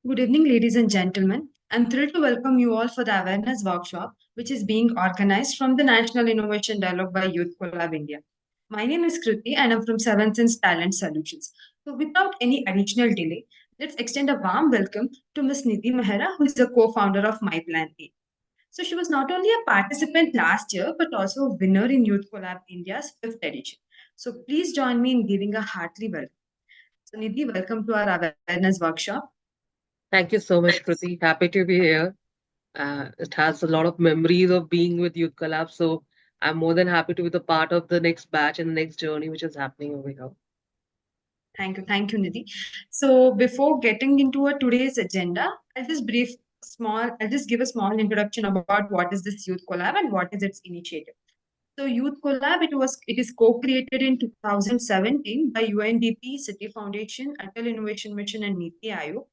Good evening, ladies and gentlemen. I'm thrilled to welcome you all for the awareness workshop, which is being organized from the National Innovation Dialogue by Youth CoLAB India. My name is Kriti and I'm from Seventh Sense Talent Solutions. So, without any additional delay, let's extend a warm welcome to Ms. Nidhi Mehra, who is the co founder of My Plan A. So, she was not only a participant last year, but also a winner in Youth CoLAB India's fifth edition. So, please join me in giving a hearty welcome. So, Nidhi, welcome to our awareness workshop. Thank you so much, Kriti. Happy to be here. It has a lot of memories of being with Youth CoLAB, so I'm more than happy to be the part of the next batch and the next journey which is happening over here. Thank you, Nidhi. So before getting into our today's agenda, I'll just give a small introduction about what is this Youth Collab and what is its initiative. So Youth Collab, it is co-created in 2017 by UNDP, City Foundation, Atal Innovation Mission, and Niti Aayog,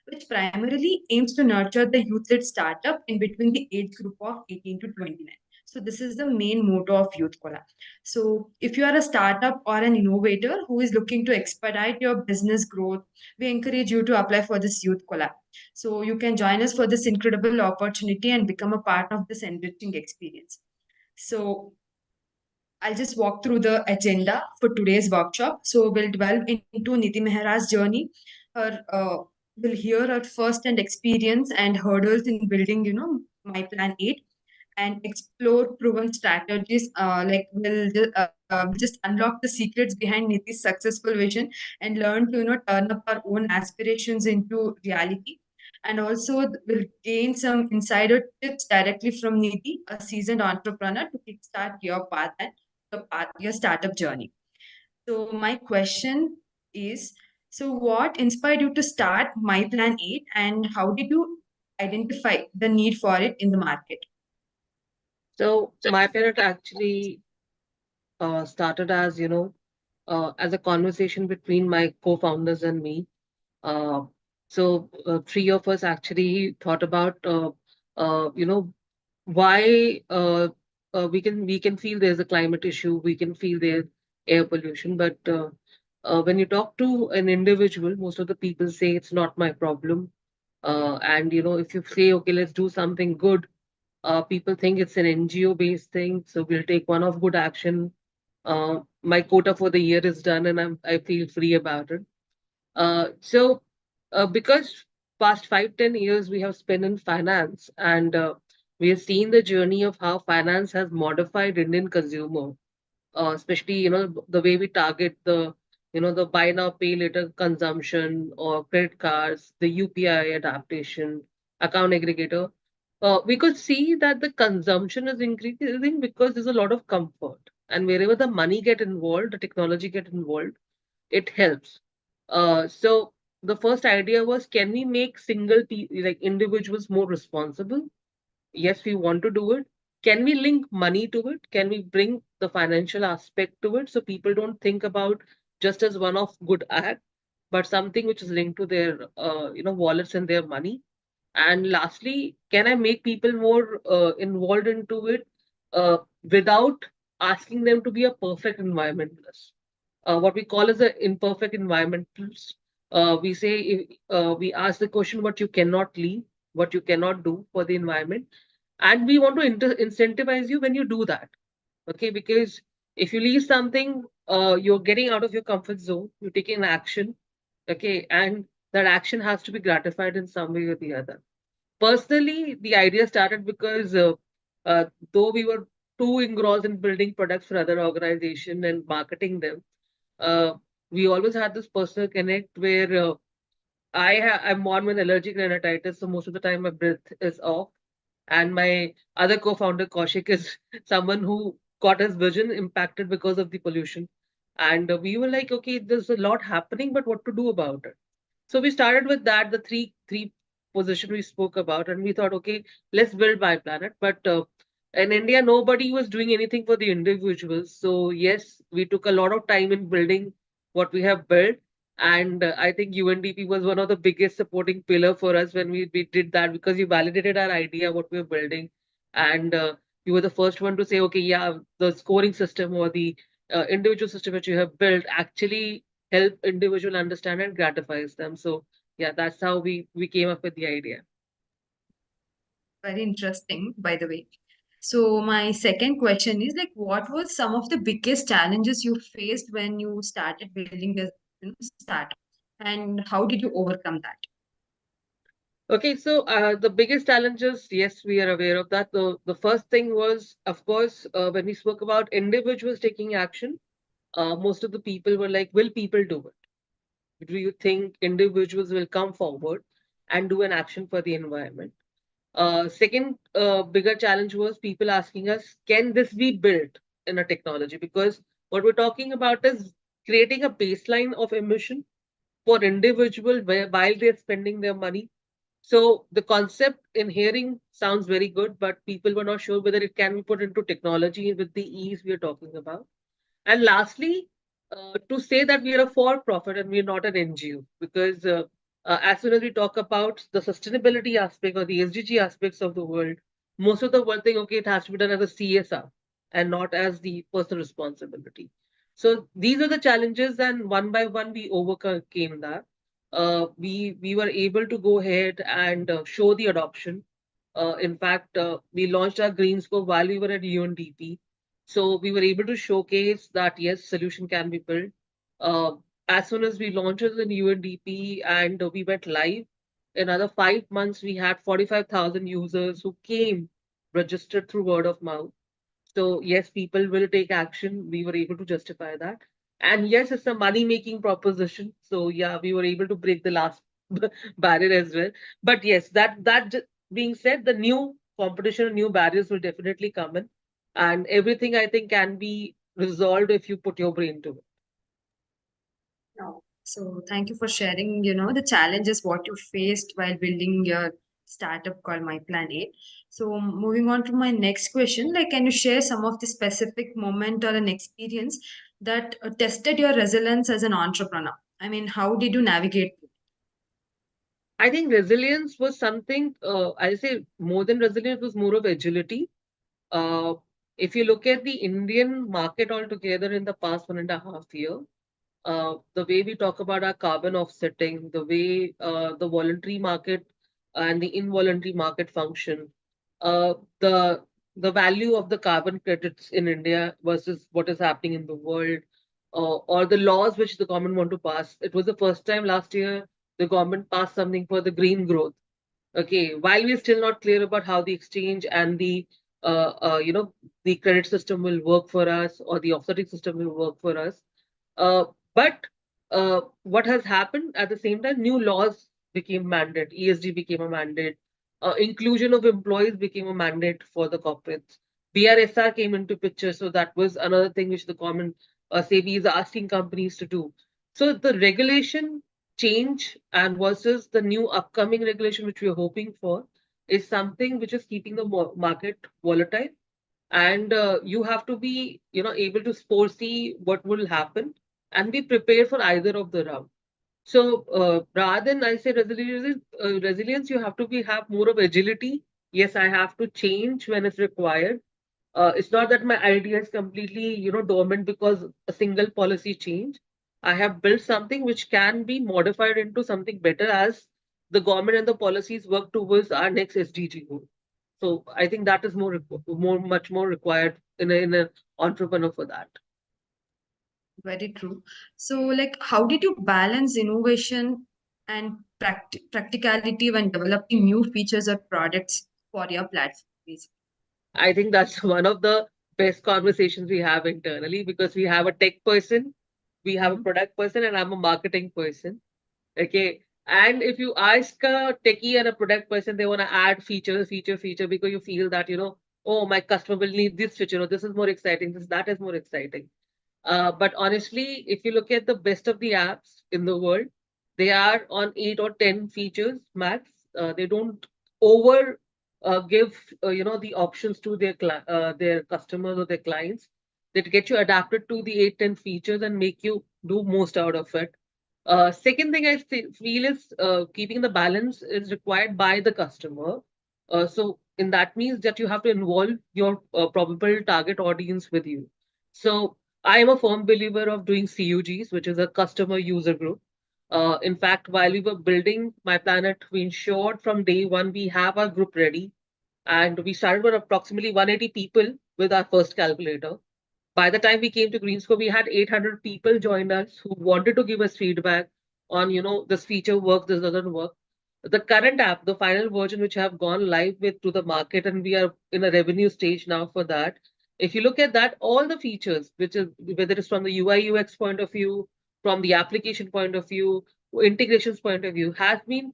which primarily aims to nurture the youth-led startup in between the age group of 18 to 29. So this is the main motto of Youth Collab. So if you are a startup or an innovator who is looking to expedite your business growth, we encourage you to apply for this Youth Collab. So you can join us for this incredible opportunity and become a part of this enriching experience. So I'll just walk through the agenda for today's workshop. So we'll delve into Nidhi Mehra's journey. We'll hear her first-hand experience and hurdles in building, My Plan 8, and explore proven strategies. We'll just unlock the secrets behind Niti's successful vision and learn to turn up our own aspirations into reality. And also we'll gain some insider tips directly from Niti, a seasoned entrepreneur, to kickstart your path and your startup journey. So my question is, so what inspired you to start My Plan 8 and how did you identify the need for it in the market? So my parent actually started as as a conversation between my co-founders and me. Uh, Three of us actually thought about uh, you know why we can feel there's a climate issue, we can feel there's air pollution, but when you talk to an individual, most of the people say it's not my problem. And if you say, okay, let's do something good, people think it's an NGO based thing, so we'll take one of good action. My quota for the year is done, and I feel free about it. Because past 5-10 years we have spent in finance, and we have seen the journey of how finance has modified Indian consumer, especially the way we target the buy now pay later consumption or credit cards, the UPI adaptation, account aggregator. We could see that the consumption is increasing because there's a lot of comfort, and wherever the money get involved, the technology get involved, it helps. So the first idea was, can we make like individuals more responsible? Yes, we want to do it. Can we link money to it? Can we bring the financial aspect to it so people don't think about just as one of good act, but something which is linked to their wallets and their money? And lastly, can I make people more involved into it without asking them to be a perfect environmentalist? What we call as an imperfect environmentalist. We ask the question what you cannot leave, what you cannot do for the environment, and we want to incentivize you when you do that. Okay, because if you leave something, you're getting out of your comfort zone, you're taking action. Okay, and that action has to be gratified in some way or the other. Personally, the idea started because though we were too engrossed in building products for other organization and marketing them, uh, we always had this personal connect where I'm born with allergic rhinitis, so most of the time my breath is off. And my other co-founder Kaushik is someone who got his vision impacted because of the pollution. And we were like, okay, there's a lot happening, but what to do about it? So we started with that, the three position we spoke about, and we thought, okay, let's build My Planet. But in India, nobody was doing anything for the individuals. So yes, we took a lot of time in building what we have built, and I think UNDP was one of the biggest supporting pillar for us when we did that, because you validated our idea what we were building, and you were the first one to say, okay, yeah, the scoring system or the individual system that you have built actually help individual understand and gratifies them. So yeah, that's how we came up with the idea. Very interesting, by the way. So my second question is like, what was some of the biggest challenges you faced when you started building this, startup, and how did you overcome that? Okay, so the biggest challenges, yes, we are aware of that. The first thing was, of course, when we spoke about individuals taking action, most of the people were like, will people do it? Do you think individuals will come forward and do an action for the environment? Second bigger challenge was people asking us, can this be built in a technology? Because what we're talking about is creating a baseline of emission for individual where, while they're spending their money. So the concept in hearing sounds very good, but people were not sure whether it can be put into technology with the ease we are talking about. And lastly, to say that we are a for profit and we are not an NGO, because as soon as we talk about the sustainability aspect or the SDG aspects of the world, most of the world think, okay, it has to be done as a CSR and not as the personal responsibility. So these are the challenges, and one by one we overcame that. We were able to go ahead and show the adoption. In fact, we launched our green scope while we were at UNDP, so we were able to showcase that yes, solution can be built. Uh, as soon as we launched it in UNDP and we went live, in another 5 months we had 45,000 users who came registered through word of mouth. So yes, people will take action. We were able to justify that. And yes, it's a money-making proposition. So yeah, we were able to break the last barrier as well. But yes, being said, the new competition and new barriers will definitely come in. And everything I think can be resolved if you put your brain to it. No. So thank you for sharing, the challenges what you faced while building your startup called My Plan A. So moving on to my next question, like can you share some of the specific moment or an experience that tested your resilience as an entrepreneur? I mean, how did you navigate? I think resilience was something, I'll say more than resilience was more of agility. Uh, if you look at the Indian market altogether in the past 1.5 year, the way we talk about our carbon offsetting, the way the voluntary market and the involuntary market function, uh, the the value of the carbon credits in India versus what is happening in the world, or the laws which the government want to pass. It was the first time last year the government passed something for the green growth. Okay, while we're still not clear about how the exchange and the the credit system will work for us or the offsetting system will work for us, uh, but what has happened at the same time, new laws became mandate, ESG became a mandate, inclusion of employees became a mandate for the corporates. BRSR came into picture, so that was another thing which the common SEBI is asking companies to do. So the regulation change and versus the new upcoming regulation which we are hoping for is something which is keeping the market volatile, and you have to be able to foresee what will happen and be prepared for either of the round. So rather than I say resilience, you have to have more of agility. Yes, I have to change when it's required. It's not that my idea is completely dormant because a single policy change. I have built something which can be modified into something better as the government and the policies work towards our next SDG goal. So I think that is much more required in a entrepreneur for that. Very true. So, like, how did you balance innovation and practicality when developing new features or products for your platform, basically? I think that's one of the best conversations we have internally, because we have a tech person, we have a Mhm. product person, and I'm a marketing person. Okay. And if you ask a techie and a product person, they want to add feature, because you feel that, oh, my customer will need this feature, or this is more exciting, that is more exciting. But honestly, if you look at the best of the apps in the world, they are on 8 or 10 features max. They don't over give the options to their customers or their clients. They get you adapted to the 8, 10 features and make you do most out of it. Second thing I feel is keeping the balance is required by the customer. So in that means that you have to involve your probable target audience with you. So I am a firm believer of doing CUGs, which is a customer user group. In fact, while we were building My Planet, we ensured from day one we have our group ready, and we started with approximately 180 people with our first calculator. By the time we came to Greenscore, we had 800 people join us who wanted to give us feedback on, this feature works, this doesn't work. The current app, the final version, which I have gone live with to the market, and we are in a revenue stage now for that. If you look at that, all the features, which is whether it's from the UI UX point of view, from the application point of view, integrations point of view, has been,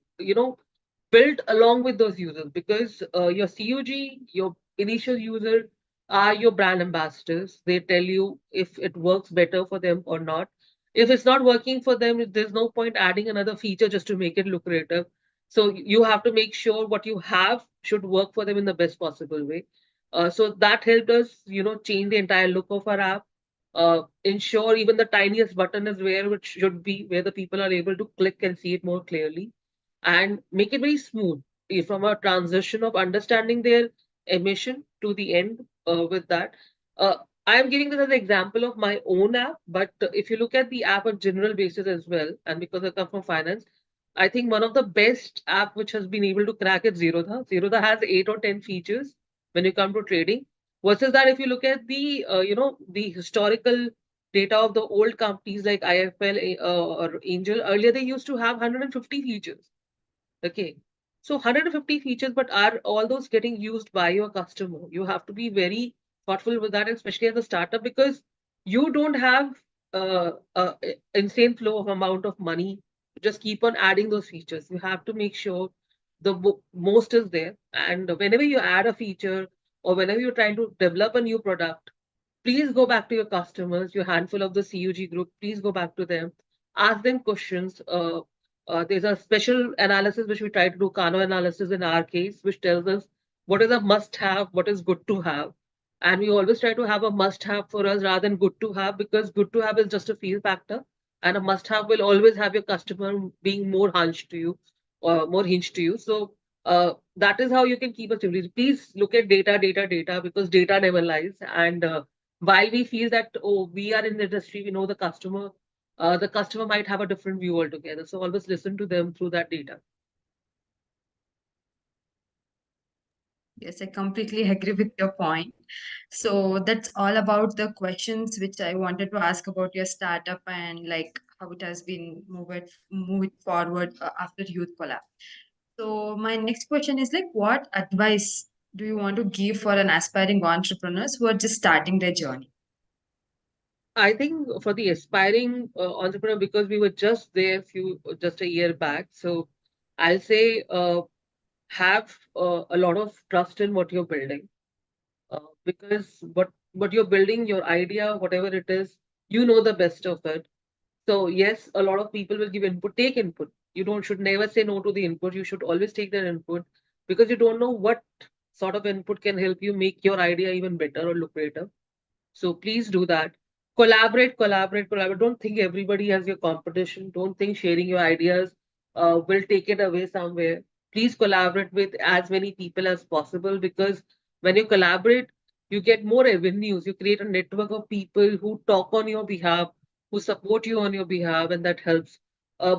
built along with those users, because your CUG, your initial user, are your brand ambassadors. They tell you if it works better for them or not. If it's not working for them, there's no point adding another feature just to make it lucrative. So you have to make sure what you have should work for them in the best possible way. So that helped us, change the entire look of our app. Ensure even the tiniest button is where it should be, where the people are able to click and see it more clearly, and make it very smooth, from a transition of understanding their emission to the end, with that. Uh, I am giving this as an example of my own app, but if you look at the app on general basis as well, and because I come from finance, I think one of the best app which has been able to crack it Zerodha. Zerodha has 8 or 10 features when you come to trading. Versus that, if you look at the historical data of the old companies like IFL, or Angel, earlier they used to have 150 features. Okay. So 150 features, but are all those getting used by your customer? You have to be very thoughtful with that, especially as a startup, because you don't have insane flow of amount of money to just keep on adding those features. You have to make sure the most is there. And whenever you add a feature, or whenever you're trying to develop a new product, please go back to your customers, your handful of the CUG group, please go back to them, ask them questions. There's a special analysis which we try to do, Kano analysis in our case, which tells us what is a must have, what is good to have. And we always try to have a must have for us rather than good to have, because good to have is just a feel factor. And a must have will always have your customer being more hunched to you, or more hinged to you. So that is how you can keep us stability. Please look at data, data, data, because data never lies. And while we feel that, oh, we are in the industry, we know the customer might have a different view altogether. So always listen to them through that data. Yes, I completely agree with your point. So that's all about the questions which I wanted to ask about your startup and like how it has been moved forward after Youth Collab. So my next question is like, what advice do you want to give for an aspiring entrepreneurs who are just starting their journey? I think for the aspiring entrepreneur, because we were just there just a year back, so I'll say, have a lot of trust in what you're building, because what you're building, your idea, whatever it is, you know the best of it. So yes, a lot of people will give input. Take input. You don't should never say no to the input. You should always take their input, because you don't know what sort of input can help you make your idea even better or lucrative. So please do that. Collaborate, collaborate, collaborate. Don't think everybody has your competition. Don't think sharing your ideas will take it away somewhere. Please collaborate with as many people as possible, because when you collaborate, you get more avenues. You create a network of people who talk on your behalf, who support you on your behalf, and that helps.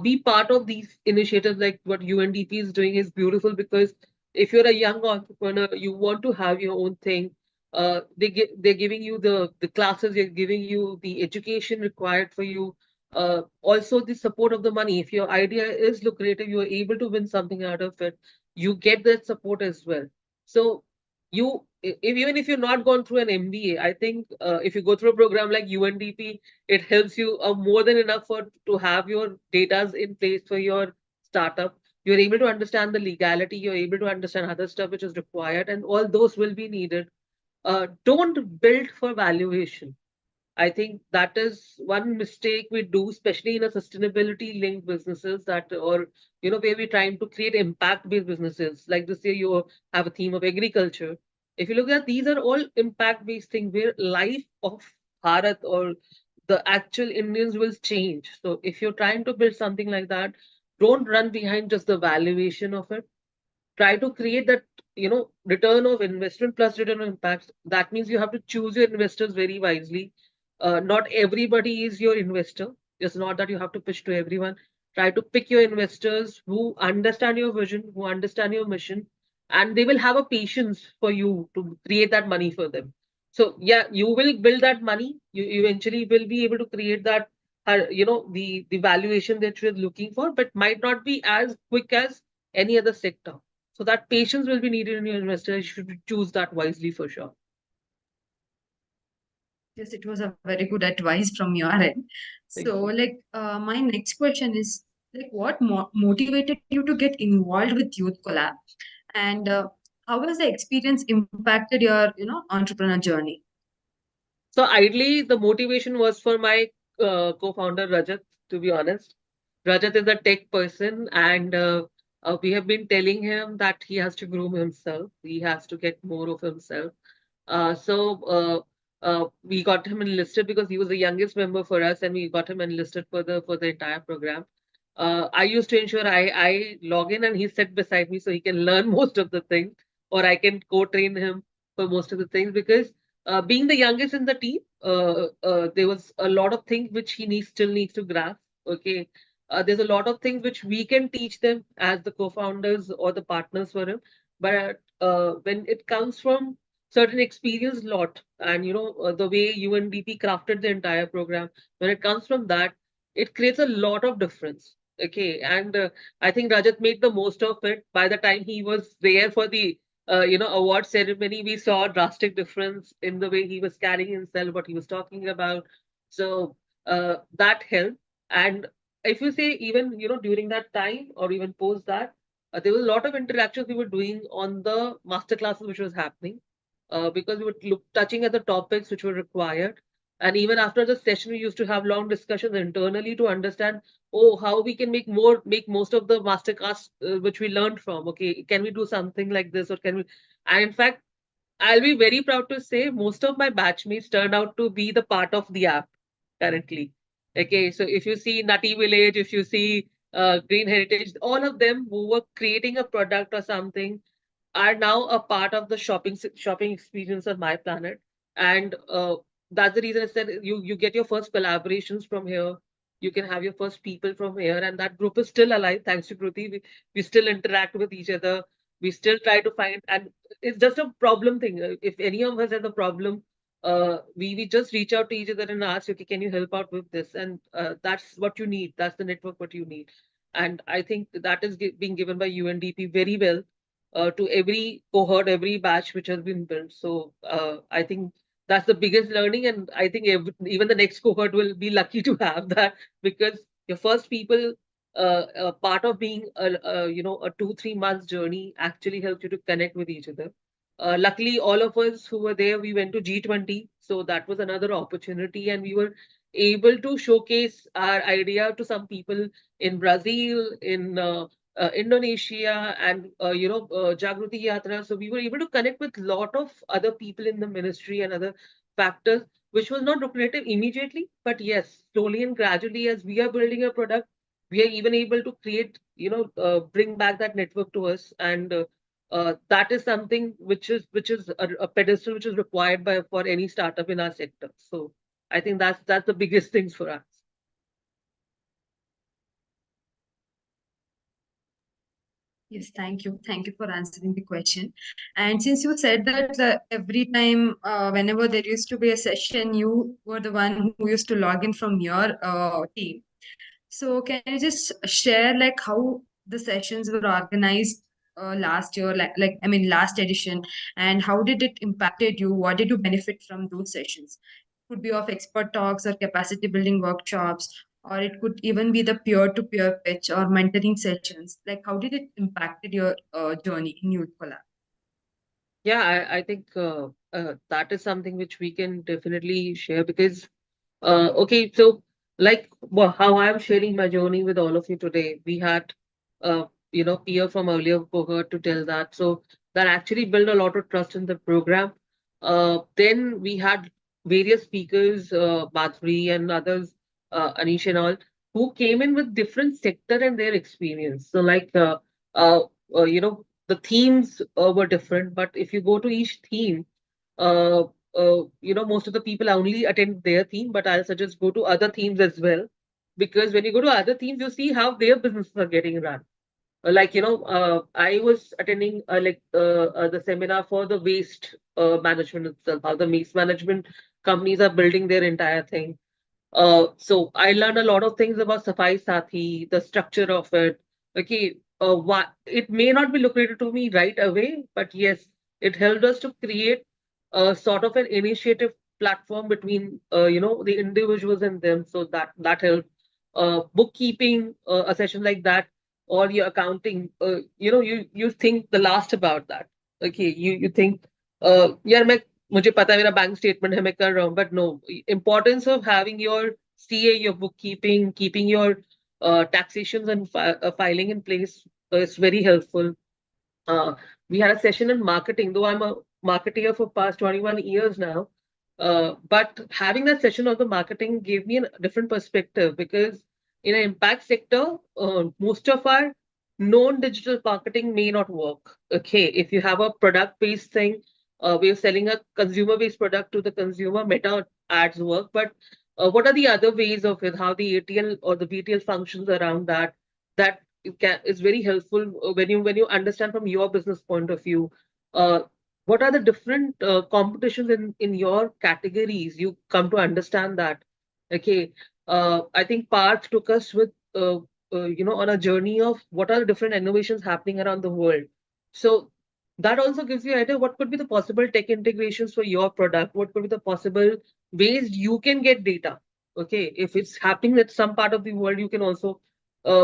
Be part of these initiatives like what UNDP is doing is beautiful, because if you're a young entrepreneur, you want to have your own thing. They're giving you the classes, they're giving you the education required for you, also the support of the money. If your idea is lucrative, you are able to win something out of it, you get that support as well. So even if you're not gone through an MBA, I think if you go through a program like UNDP, it helps you more than enough to have your datas in place for your startup. You're able to understand the legality, you're able to understand other stuff which is required, and all those will be needed. Don't build for valuation. I think that is one mistake we do, especially in a sustainability linked businesses, that, or where we're trying to create impact based businesses. Like this year, you have a theme of agriculture. If you look at, these are all impact based things where life of Bharat or the actual Indians will change. So if you're trying to build something like that, don't run behind just the valuation of it. Try to create that return of investment plus return of impact. That means you have to choose your investors very wisely. Not everybody is your investor. It's not that you have to pitch to everyone. Try to pick your investors who understand your vision, who understand your mission, and they will have a patience for you to create that money for them. So yeah, you will build that money. You eventually will be able to create that, the valuation that you're looking for, but might not be as quick as any other sector. So that patience will be needed in your investor. You should choose that wisely for sure. Yes, it was a very good advice from your end. Thank So, you. like, my next question is, like, what motivated you to get involved with Youth Collab, and how has the experience impacted your, entrepreneur journey? So ideally, the motivation was for my co-founder Rajat. To be honest, Rajat is a tech person, and we have been telling him that he has to groom himself. He has to get more of himself. We got him enlisted because he was the youngest member for us, and we got him enlisted for the entire program. I used to ensure I log in and he sit beside me so he can learn most of the things, or I can co-train him for most of the things because being the youngest in the team, there was a lot of things which he still needs to grasp. Okay, there's a lot of things which we can teach them as the co-founders or the partners for him, but when it comes from certain experience lot and the way UNDP crafted the entire program, when it comes from that, it creates a lot of difference. Okay, and I think Rajat made the most of it. By the time he was there for the award ceremony, we saw a drastic difference in the way he was carrying himself, what he was talking about. So that helped. And if you say even during that time or even post that, there was a lot of interactions we were doing on the master classes which was happening, because we were touching at the topics which were required. And even after the session, we used to have long discussions internally to understand, oh, how we can make most of the masterclass which we learned from. Okay, can we do something like this, or can we? And in fact, I'll be very proud to say most of my batchmates turned out to be the part of the app currently. Okay, so if you see Nutty Village, if you see Green Heritage, all of them who were creating a product or something are now a part of the shopping experience on my planet. And that's the reason I said you get your first collaborations from here. You can have your first people from here, and that group is still alive thanks to Kruti. We still interact with each other. We still try to find, and it's just a problem thing. If any of us has a problem, we just reach out to each other and ask, okay, can you help out with this? And that's what you need. That's the network what you need. And I think that is being given by UNDP very well to every cohort, every batch which has been built. So I think that's the biggest learning, and I think even the next cohort will be lucky to have that because your first people, part of being a 2-3 months journey actually helps you to connect with each other. Luckily, all of us who were there, we went to G20, so that was another opportunity, and we were able to showcase our idea to some people in Brazil, in Indonesia, and Jagruti Yatra. So we were able to connect with a lot of other people in the ministry and other factors, which was not lucrative immediately, but yes, slowly and gradually, as we are building a product, we are even able to create, bring back that network to us, and that is something which is a pedestal which is required by for any startup in our sector. So I think that's the biggest things for us. Yes, thank you. Thank you for answering the question. And since you said that every time, whenever there used to be a session, you were the one who used to log in from your team. So can you just share like how the sessions were organized last year, like I mean last edition, and how did it impacted you? What did you benefit from those sessions? Could be of expert talks or capacity building workshops, or it could even be the peer-to-peer pitch or mentoring sessions. Like how did it impacted your journey in Youth Collab? Yeah, I think that is something which we can definitely share because okay, so like how I'm sharing my journey with all of you today, we had peer from earlier cohort to tell that. So that actually built a lot of trust in the program. Then we had various speakers, Madhuri and others, Anish and all, who came in with different sector and their experience. So like uh, the themes were different, but if you go to each theme, uh, most of the people only attend their theme, but I'll suggest go to other themes as well. because when you go to other teams, you see how their businesses are getting run. Like, I was attending the seminar for the waste management itself, how the waste management companies are building their entire thing. So I learned a lot of things about Safai Sathi, the structure of it. Okay, it may not be lucrative to me right away, but yes, it helped us to create a sort of an initiative platform between the individuals and them. So that helped. Bookkeeping, a session like that, or your accounting. You think the last about that. Okay, you think, यार मैं मुझे पता है मेरा bank statement है मैं कर रहा हूँ but no importance of having your CA, your bookkeeping, keeping your taxations and filing in place is very helpful. uh, we had a session in marketing, though I'm a marketeer for past 21 years now. But having that session of the marketing gave me a different perspective because in an impact sector, most of our known digital marketing may not work. Okay, if you have a product-based thing, we're selling a consumer-based product to the consumer, meta ads work. But what are the other ways of it? How the ATL or the BTL functions around that? That is very helpful when you understand from your business point of view. Uh, what are the different competitions in your categories? You come to understand that. Okay, I think Parth took us with on a journey of what are the different innovations happening around the world. So that also gives you an idea what could be the possible tech integrations for your product. What could be the possible ways you can get data. Okay, if it's happening at some part of the world, you can also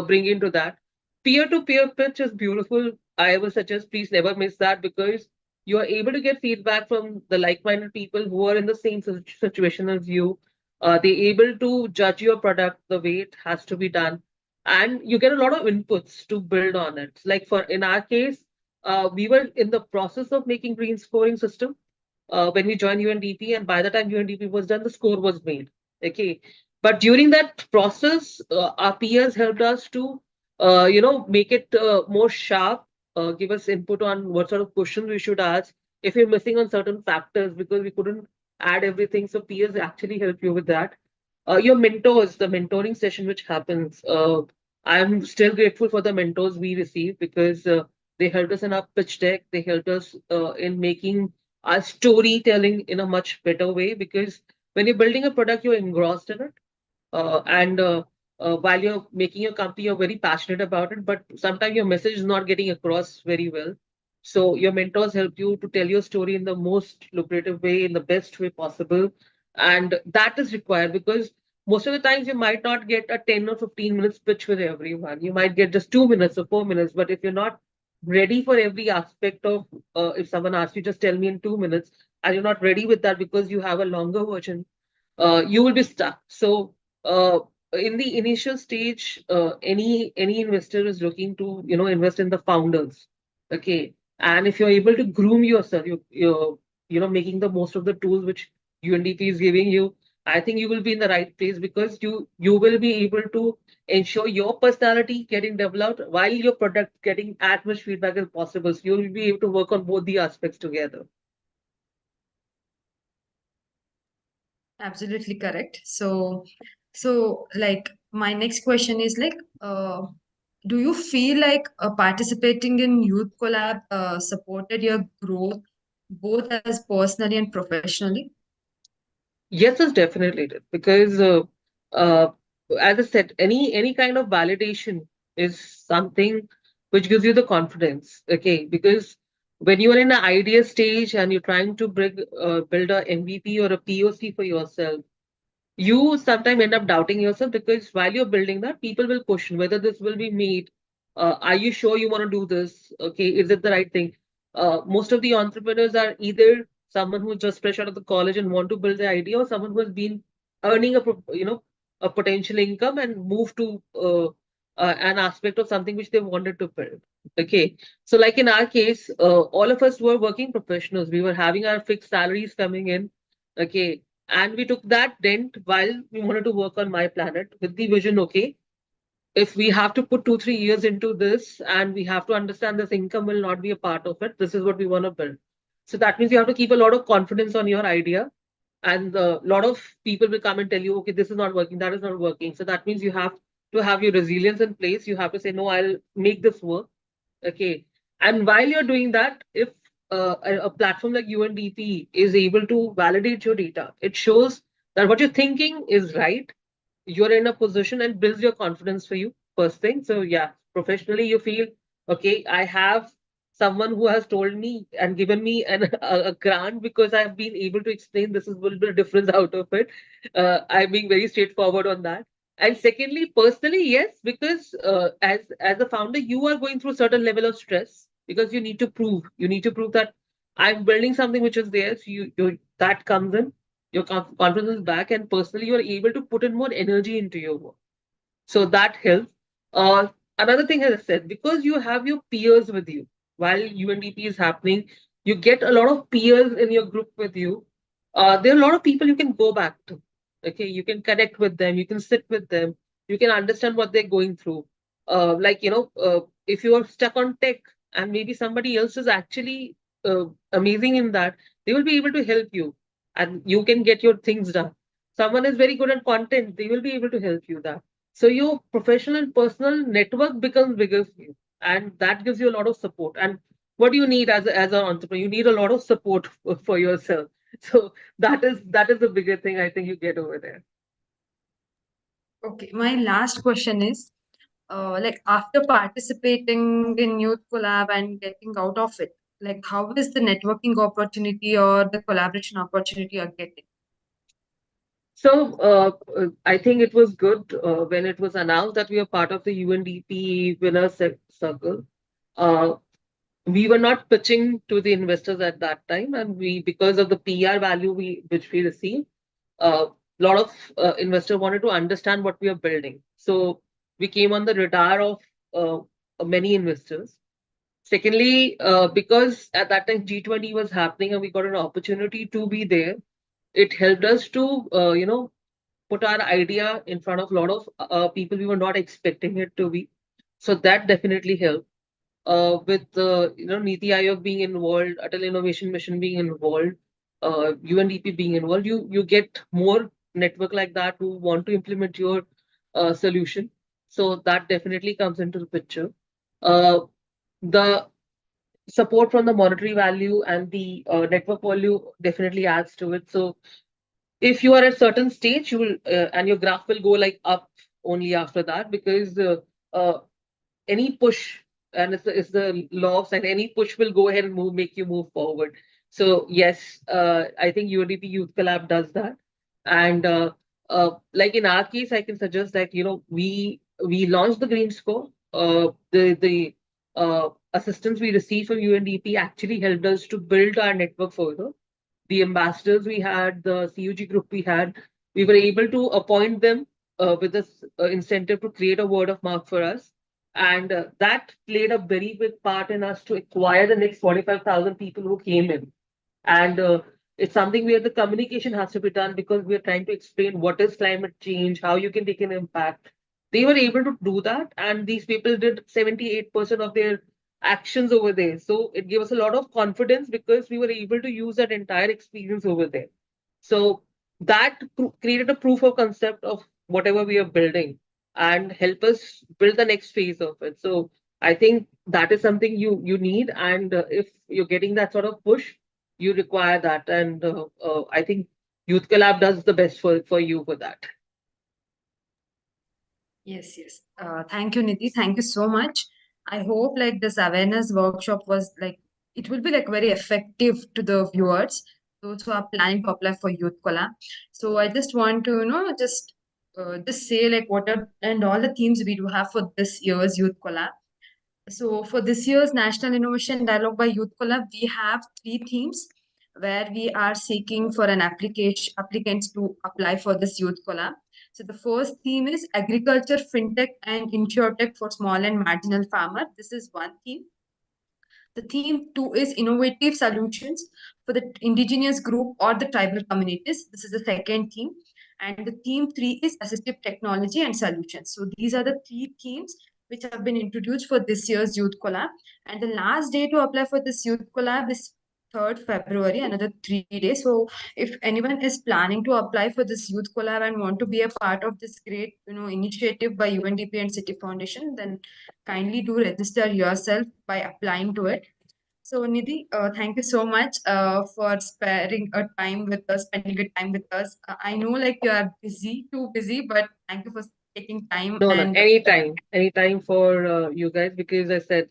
bring into that. Peer-to-peer pitch is beautiful. I will suggest please never miss that because you are able to get feedback from the like-minded people who are in the same situation as you. They're able to judge your product the way it has to be done, and you get a lot of inputs to build on it. Like for in our case, we were in the process of making green scoring system when we joined UNDP, and by the time UNDP was done, the score was made. Okay, but during that process, our peers helped us to, make it more sharp, give us input on what sort of questions we should ask if you're missing on certain factors because we couldn't add everything. So peers actually help you with that. Your mentors, the mentoring session which happens. I'm still grateful for the mentors we received because they helped us in our pitch deck. They helped us in making our storytelling in a much better way because when you're building a product, you're engrossed in it. And while you're making your company, you're very passionate about it, but sometimes your message is not getting across very well. So your mentors help you to tell your story in the most lucrative way, in the best way possible. And that is required because most of the times you might not get a 10 or 15 minutes pitch with everyone. You might get just 2 minutes or 4 minutes, but if you're not ready for every aspect of, if someone asks you, just tell me in 2 minutes, and you're not ready with that because you have a longer version, you will be stuck. So uh, in the initial stage, any investor is looking to invest in the founders. Okay, and if you're able to groom yourself, you're making the most of the tools which UNDP is giving you. I think you will be in the right place because you will be able to ensure your personality getting developed while your product getting as much feedback as possible. So you'll be able to work on both the aspects together. Absolutely correct. So like my next question is like, do you feel like participating in Youth Collab supported your growth both as personally and professionally? Yes, it's definitely did because uh, as I said, any kind of validation is something which gives you the confidence. Okay, because when you are in an idea stage and you're trying to build a MVP or a POC for yourself, you sometimes end up doubting yourself because while you're building that, people will question whether this will be made. Are you sure you want to do this? Okay, is it the right thing? Most of the entrepreneurs are either someone who's just fresh out of the college and want to build the idea, or someone who has been earning a potential income and move to an aspect of something which they wanted to build. Okay, so like in our case, all of us were working professionals. We were having our fixed salaries coming in. Okay, and we took that dent while we wanted to work on my planet with the vision, okay, if we have to put 2 3 years into this and we have to understand this income will not be a part of it, this is what we want to build. So that means you have to keep a lot of confidence on your idea. And a lot of people will come and tell you, okay, this is not working, that is not working. So that means you have to have your resilience in place. You have to say, no, I'll make this work. Okay. And while you're doing that, if a platform like UNDP is able to validate your data, it shows that what you're thinking is right. You're in a position and builds your confidence for you, first thing. So yeah, professionally you feel, okay, I have someone who has told me and given me a grant because I've been able to explain this is a little bit of difference out of it. I'm being very straightforward on that. And secondly, personally, yes, because as a founder, you are going through a certain level of stress because you need to prove that I'm building something which is there. So you that comes in, your confidence is back, and personally you are able to put in more energy into your work. So that helps. Another thing, as I said, because you have your peers with you while UNDP is happening, you get a lot of peers in your group with you. There are a lot of people you can go back to. Okay, you can connect with them, you can sit with them, you can understand what they're going through. If you are stuck on tech and maybe somebody else is actually amazing in that, they will be able to help you and you can get your things done. Someone is very good at content, they will be able to help you that. So your professional and personal network becomes bigger for you, and that gives you a lot of support. And what do you need as an entrepreneur? You need a lot of support for yourself. So that is the bigger thing I think you get over there. Okay, my last question is, like after participating in Youth Collab and getting out of it, like how is the networking opportunity or the collaboration opportunity you're getting? So I think it was good when it was announced that we are part of the UNDP Circle. Uh, we were not pitching to the investors at that time, and we because of the PR value which we received, a lot of investors wanted to understand what we are building. So we came on the radar of many investors. Secondly, because at that time G20 was happening and we got an opportunity to be there, it helped us to put our idea in front of a lot of people we were not expecting it to be. So that definitely helped. With Niti Aayog being involved, Atal Innovation Mission being involved, UNDP being involved, you get more network like that who want to implement your solution. So that definitely comes into the picture. Uh, the support from the monetary value and the network value definitely adds to it. So if you are at certain stage, you will and your graph will go like up only after that because uh, any push, and it's the law of science, any push will go ahead and make you move forward. So yes, I think UDP Youth Collab does that. And like in our case, I can suggest that we launched the green score. The assistance we received from UNDP actually helped us to build our network further. The ambassadors we had, the CUG group we had, we were able to appoint them with this incentive to create a word of mouth for us. And that played a very big part in us to acquire the next 45,000 people who came in. And it's something where the communication has to be done because we are trying to explain what is climate change, how you can take an impact. They were able to do that, and these people did 78% of their actions over there. So it gave us a lot of confidence because we were able to use that entire experience over there. So that created a proof of concept of whatever we are building and help us build the next phase of it. So I think that is something you need, and if you're getting that sort of push, you require that. And I think Youth Collab does the best for you for that. Yes, yes. Thank you, Nidhi. Thank you so much. I hope like this awareness workshop was like it will be like very effective to the viewers, those who are planning to apply for Youth Collab. So I just want to just say like what are and all the themes we do have for this year's Youth Collab. So for this year's National Innovation Dialogue by Youth Collab, we have three themes where we are seeking for an application applicants to apply for this Youth Collab. So the first theme is agriculture, fintech, and insurtech for small and marginal farmer. This is one theme. The theme two is innovative solutions for the indigenous group or the tribal communities. This is the second theme. And the theme three is assistive technology and solutions. So these are the three themes which have been introduced for this year's Youth Collab. And the last day to apply for this Youth Collab is 3rd February, another 3 days. So if anyone is planning to apply for this Youth Collab and want to be a part of this great, initiative by UNDP and City Foundation, then kindly do register yourself by applying to it. So Nidhi, thank you so much for sparing a time with us, spending a time with us. I know like you are busy, too busy, but thank you for taking time No, no, and anytime for you guys, because I said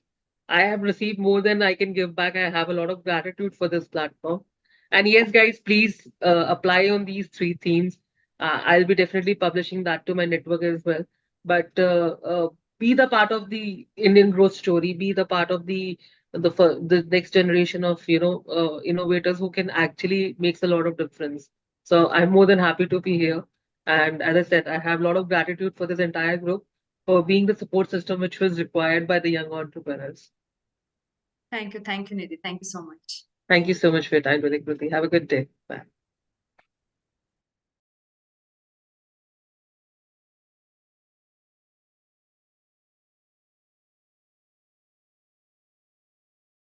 I have received more than I can give back. I have a lot of gratitude for this platform. And yes, guys, please apply on these three themes. I'll be definitely publishing that to my network as well. But be the part of the Indian growth story. Be the part of the next generation of innovators who can actually makes a lot of difference. So I'm more than happy to be here. And as I said, I have a lot of gratitude for this entire group for being the support system which was required by the young entrepreneurs. thank you, Nidhi. Thank you so much. Thank you so much for your time, Kruti. Have a good day. Bye.